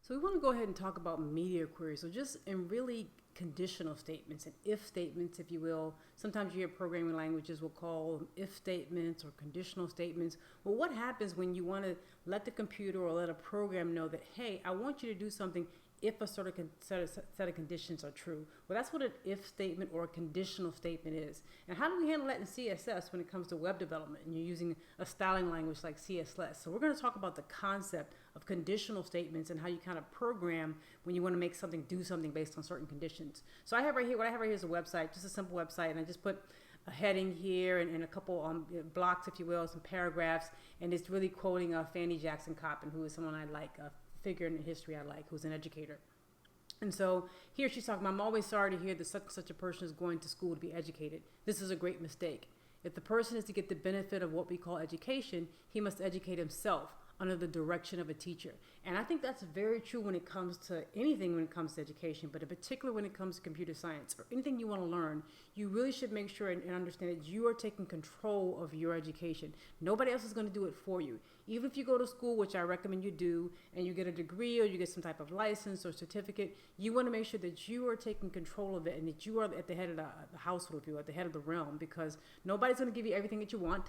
So we want to go ahead and talk about media queries. So just in really conditional statements and if statements, if you will. Sometimes you hear programming languages will call them if statements or conditional statements. Well, what happens when you want to let the computer or let a program know that, hey, I want you to do something if a sort of set of conditions are true? Well, that's what an if statement or a conditional statement is. And how do we handle that in CSS when it comes to web development and you're using a styling language like CSS? So we're going to talk about the concept of conditional statements and how you kind of program when you want to make something do something based on certain conditions. So I have right here, what I have right here is a website, just a simple website, and I just put a heading here and a couple blocks, if you will, some paragraphs, and it's really quoting Fannie Jackson Coppin, who is someone I like, figure in history I like, who's an educator. And so here she's talking about, I'm always sorry to hear that such a person is going to school to be educated. This is a great mistake. If the person is to get the benefit of what we call education, he must educate himself under the direction of a teacher. And I think that's very true when it comes to anything when it comes to education, but in particular when it comes to computer science or anything you want to learn, you really should make sure and understand that you are taking control of your education. Nobody else is going to do it for you. Even if you go to school, which I recommend you do, and you get a degree or you get some type of license or certificate, you want to make sure that you are taking control of it and that you are at the head of the household, if you will, at the head of the realm, because nobody's going to give you everything that you want.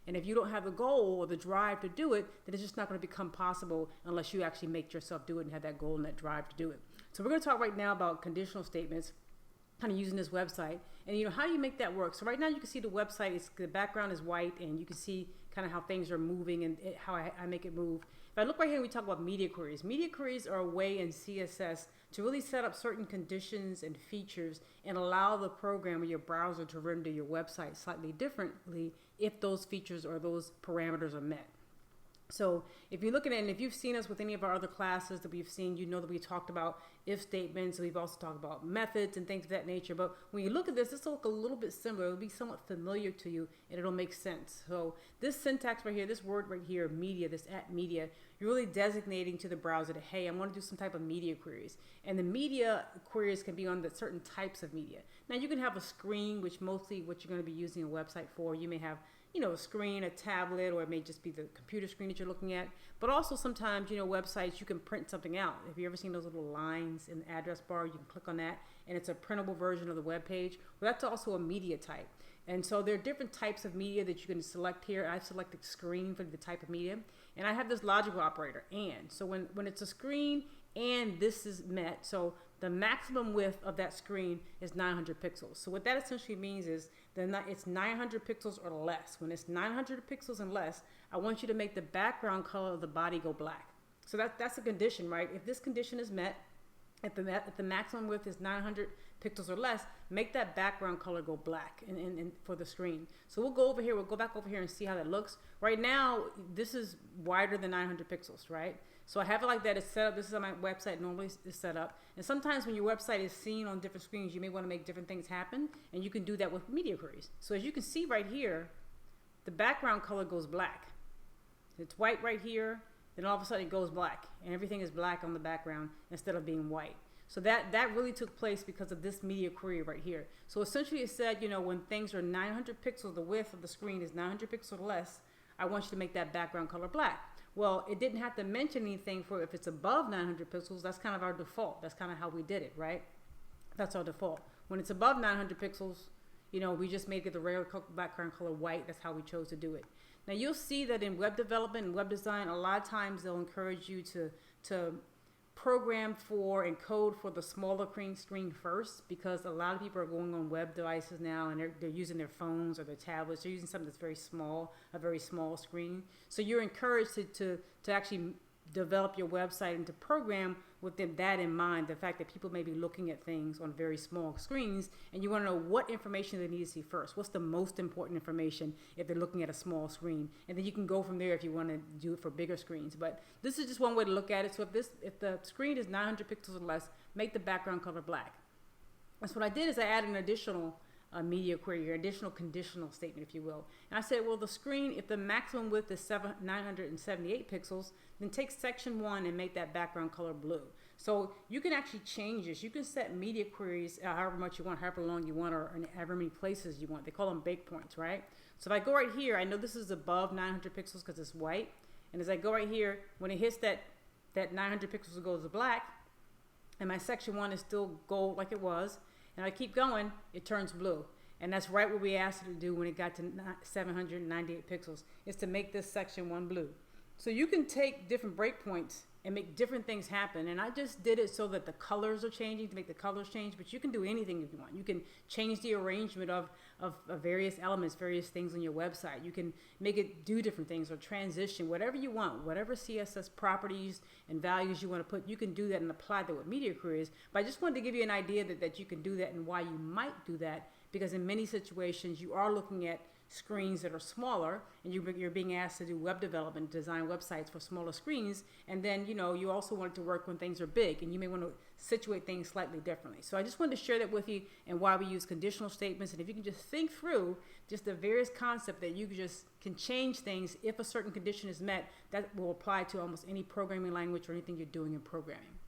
And if you don't have the goal or the drive to do it, then it's just not going to become possible unless you actually make yourself do it and have that goal and that drive to do it. So we're going to talk right now about conditional statements, kind of using this website. And how do you make that work? So right now you can see the website, the background is white, and you can see kind of how things are moving and how I make it move. If I look right here and we talk about media queries. Media queries are a way in CSS to really set up certain conditions and features and allow the program or your browser to render your website slightly differently if those features or those parameters are met. So if you're looking at, and if you've seen us with any of our other classes that we've seen, you know that we talked about if statements. We've also talked about methods and things of that nature. But when you look at this will look a little bit similar. It'll be somewhat familiar to you, and it'll make sense. So this syntax right here, this word right here, media, this at media, you're really designating to the browser that, hey, I want to do some type of media queries. And the media queries can be on the certain types of media. Now you can have a screen, which mostly what you're going to be using a website for. You may have a screen, a tablet, or it may just be the computer screen that you're looking at. But also sometimes, websites, you can print something out. Have you ever seen those little lines in the address bar? You can click on that, and it's a printable version of the web page. Well, that's also a media type. And so there are different types of media that you can select here. I've selected screen for the type of media. And I have this logical operator, and. So when it's a screen and this is met, so the maximum width of that screen is 900 pixels. So what that essentially means is that it's 900 pixels or less. When it's 900 pixels and less, I want you to make the background color of the body go black. So that's a condition, right? If this condition is met, if the maximum width is 900 pixels or less, make that background color go black and for the screen. So we'll go over here, we'll go back over here and see how that looks. Right now, this is wider than 900 pixels, right? So I have it like that. It's set up. This is how my website normally is set up. And sometimes when your website is seen on different screens, you may want to make different things happen, and you can do that with media queries. So as you can see right here, the background color goes black. It's white right here, then all of a sudden it goes black, and everything is black on the background instead of being white. So that really took place because of this media query right here. So essentially it said, when things are 900 pixels, the width of the screen is 900 pixels or less, I want you to make that background color black. Well, it didn't have to mention anything for if it's above 900 pixels. That's kind of our default. That's kind of how we did it, right? That's our default. When it's above 900 pixels, we just made it the regular background color white. That's how we chose to do it. Now, you'll see that in web development and web design, a lot of times they'll encourage you to program for and code for the smaller screen first, because a lot of people are going on web devices now and they're using their phones or their tablets. They're using something that's very small, a very small screen. So you're encouraged to actually develop your website and to program with that in mind, the fact that people may be looking at things on very small screens, and you want to know what information they need to see first. What's the most important information if they're looking at a small screen? And then you can go from there if you want to do it for bigger screens. But this is just one way to look at it. So if the screen is 900 pixels or less, make the background color black. And so what I did is I added an additional media query, or additional conditional statement, if you will. And I said, well, the screen, if the maximum width is 978 pixels, then take section 1 and make that background color blue. So you can actually change this. You can set media queries however much you want, however long you want, or however many places you want. They call them breakpoints, right? So if I go right here, I know this is above 900 pixels because it's white. And as I go right here, when it hits that that 900 pixels goes to black, and my section 1 is still gold like it was, and I keep going, it turns blue. And that's right what we asked it to do when it got to 798 pixels, is to make this section 1 blue. So you can take different breakpoints and make different things happen. And I just did it so that the colors are changing, to make the colors change, but you can do anything if you want. You can change the arrangement of various elements, various things on your website. You can make it do different things or transition, whatever you want, whatever CSS properties and values you want to put, you can do that and apply that with media queries. But I just wanted to give you an idea that you can do that and why you might do that, because in many situations you are looking at screens that are smaller, and you're being asked to do web development, design websites for smaller screens, and then you also want it to work when things are big, and you may want to situate things slightly differently. So I just wanted to share that with you and why we use conditional statements, and if you can just think through just the various concepts that you just can change things if a certain condition is met, that will apply to almost any programming language or anything you're doing in programming.